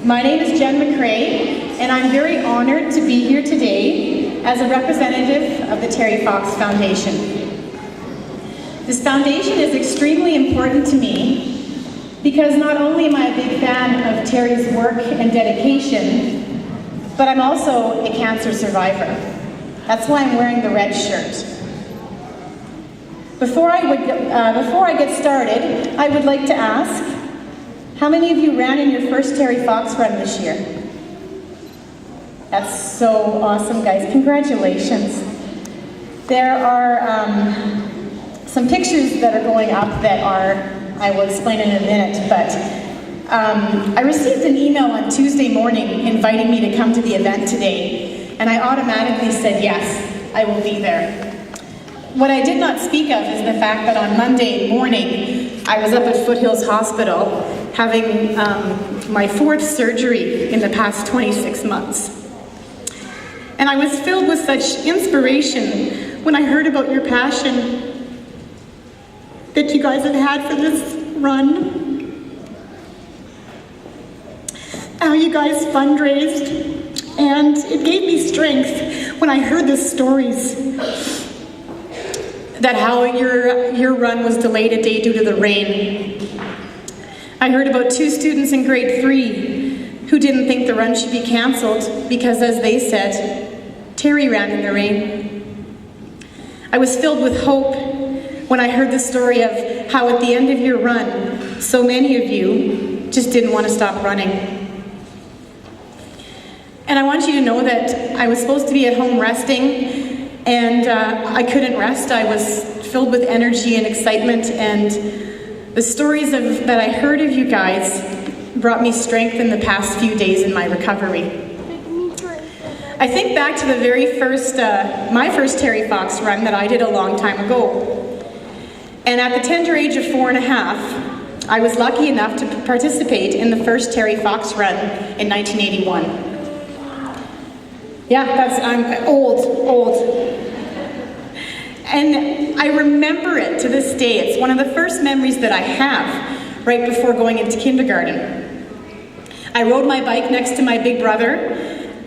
My name is Jen McCrae, and I'm very honored to be here today as a representative of the Terry Fox Foundation. This foundation is extremely important to me because not only am I a big fan of Terry's work and dedication, but I'm also a cancer survivor. That's why I'm wearing the red shirt. Before I get started, I would like to ask, how many of you ran in your first Terry Fox run this year? That's so awesome, guys. Congratulations. There are some pictures that are going up that I will explain in a minute, but I received an email on Tuesday morning inviting me to come to the event today, and I automatically said yes, I will be there. What I did not speak of is the fact that on Monday morning, I was up at Foothills Hospital having my 4th surgery in the past 26 months. And I was filled with such inspiration when I heard about your passion that you guys have had for this run. How you guys fundraised, and it gave me strength when I heard the stories that how your run was delayed a day due to the rain. I heard about 2 students in grade 3 who didn't think the run should be canceled because, as they said, Terry ran in the rain. I was filled with hope when I heard the story of how at the end of your run, so many of you just didn't want to stop running. And I want you to know that I was supposed to be at home resting, and I couldn't rest. I was filled with energy and excitement, and the stories that I heard of you guys brought me strength in the past few days in my recovery. I think back to the very first, my first Terry Fox run that I did a long time ago. And at the tender age of 4.5, I was lucky enough to participate in the first Terry Fox run in 1981. Yeah, I'm old. And I remember it to this day. It's one of the first memories that I have right before going into kindergarten. I rode my bike next to my big brother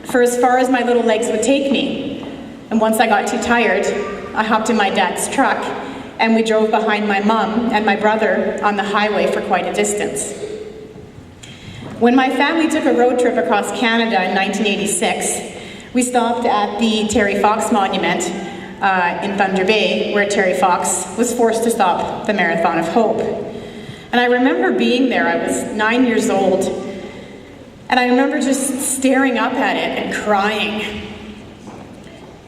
for as far as my little legs would take me. And once I got too tired, I hopped in my dad's truck and we drove behind my mom and my brother on the highway for quite a distance. When my family took a road trip across Canada in 1986, we stopped at the Terry Fox Monument in Thunder Bay, where Terry Fox was forced to stop the Marathon of Hope. And I remember being there. I was 9 years old, and I remember just staring up at it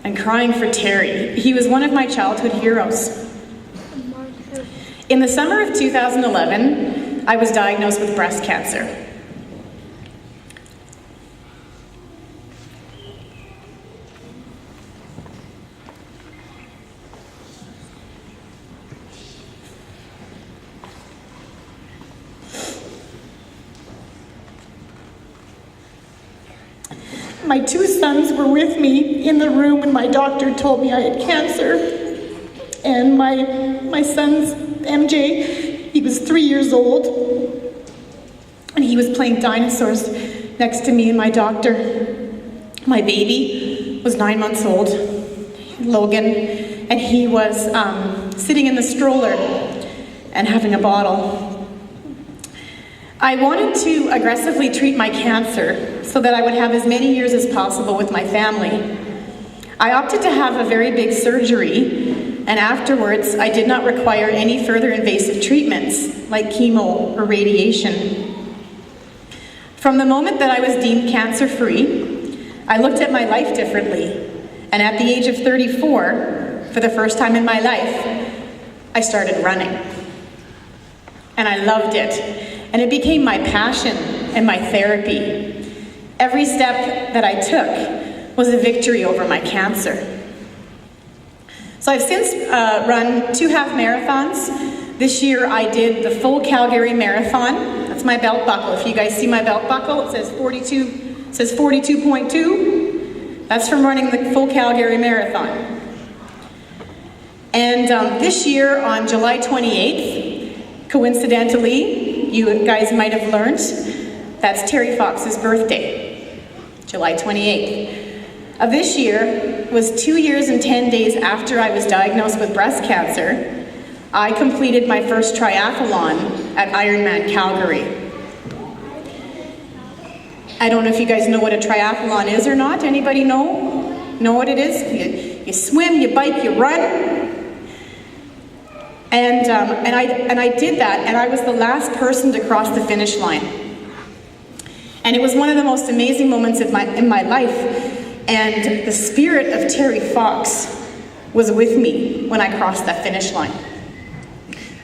and crying for Terry. He was one of my childhood heroes. In the summer of 2011, I was diagnosed with breast cancer. My 2 sons were with me in the room when my doctor told me I had cancer. And my son's MJ, he was 3 years old, and he was playing dinosaurs next to me and my doctor. My baby was 9 months old, Logan, and he was sitting in the stroller and having a bottle. I wanted to aggressively treat my cancer so that I would have as many years as possible with my family. I opted to have a very big surgery, and afterwards I did not require any further invasive treatments like chemo or radiation. From the moment that I was deemed cancer-free, I looked at my life differently, and at the age of 34, for the first time in my life, I started running. And I loved it. And it became my passion and my therapy. Every step that I took was a victory over my cancer. So I've since run 2 half marathons. This year I did the full Calgary Marathon. That's my belt buckle. If you guys see my belt buckle, it says 42.2. That's from running the full Calgary Marathon. And this year on July 28th, coincidentally, you guys might have learned, That's Terry Fox's birthday, July 28th. Of this year was 2 years and 10 days after I was diagnosed with breast cancer. I completed my first triathlon at Ironman Calgary. I don't know if you guys know what a triathlon is or not. Anybody know what it is? You swim, you bike, you run. And I did that, and I was the last person to cross the finish line. And it was one of the most amazing moments in my life. And the spirit of Terry Fox was with me when I crossed that finish line.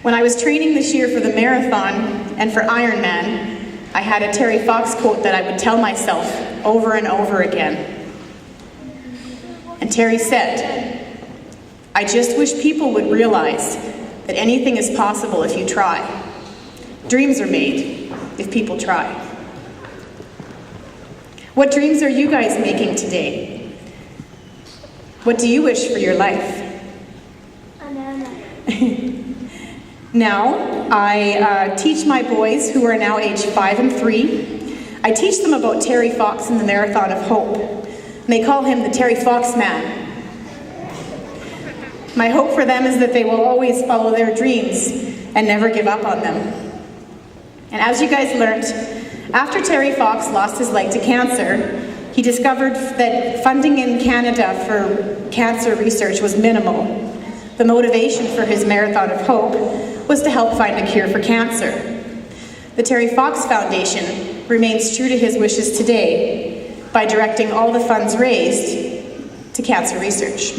When I was training this year for the marathon and for Ironman, I had a Terry Fox quote that I would tell myself over and over again. And Terry said, "I just wish people would realize that anything is possible if you try. Dreams are made if people try." What dreams are you guys making today? What do you wish for your life? Now, I teach my boys, who are now age 5 and 3, I teach them about Terry Fox and the Marathon of Hope. And they call him the Terry Fox Man. My hope for them is that they will always follow their dreams and never give up on them. And as you guys learned, after Terry Fox lost his leg to cancer, he discovered that funding in Canada for cancer research was minimal. The motivation for his Marathon of Hope was to help find a cure for cancer. The Terry Fox Foundation remains true to his wishes today by directing all the funds raised to cancer research.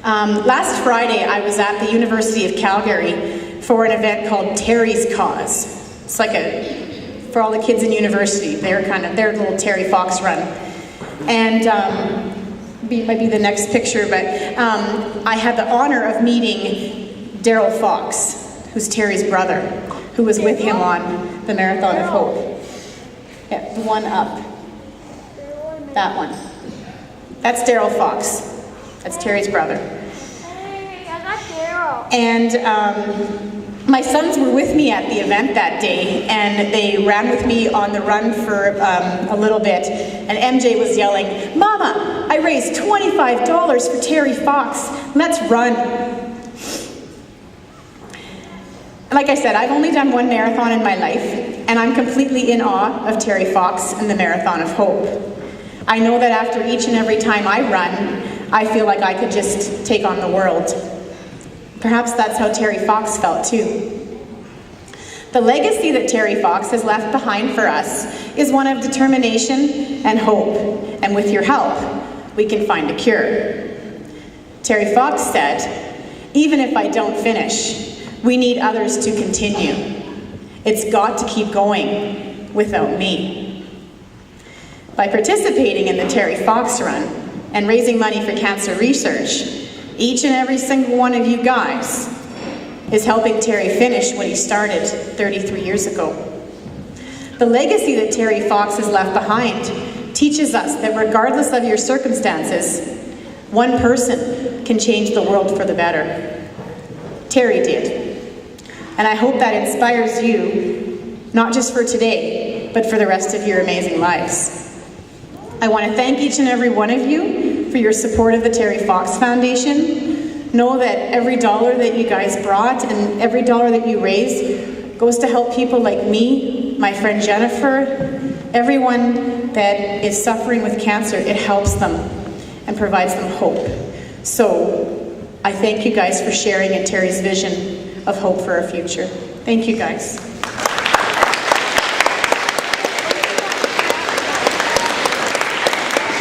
Last Friday, I was at the University of Calgary for an event called Terry's Cause. It's like for all the kids in university, their little Terry Fox run. And might be the next picture, but I had the honor of meeting Daryl Fox, who's Terry's brother, who was with him on the Marathon of Hope. Yeah, the one up. That one. That's Daryl Fox. That's Terry's brother. Hey, I got Daryl. And my sons were with me at the event that day, and they ran with me on the run for a little bit. And MJ was yelling, "Mama, I raised $25 for Terry Fox. Let's run." Like I said, I've only done one marathon in my life, and I'm completely in awe of Terry Fox and the Marathon of Hope. I know that after each and every time I run, I feel like I could just take on the world. Perhaps that's how Terry Fox felt too. The legacy that Terry Fox has left behind for us is one of determination and hope, and with your help, we can find a cure. Terry Fox said, "Even if I don't finish, we need others to continue. It's got to keep going without me." By participating in the Terry Fox Run and raising money for cancer research, each and every single one of you guys is helping Terry finish what he started 33 years ago. The legacy that Terry Fox has left behind teaches us that regardless of your circumstances, one person can change the world for the better. Terry did. And I hope that inspires you, not just for today, but for the rest of your amazing lives. I want to thank each and every one of you for your support of the Terry Fox Foundation. Know that every dollar that you guys brought and every dollar that you raise goes to help people like me, my friend Jenifer, everyone that is suffering with cancer. It helps them and provides them hope. So I thank you guys for sharing in Terry's vision of hope for our future. Thank you guys.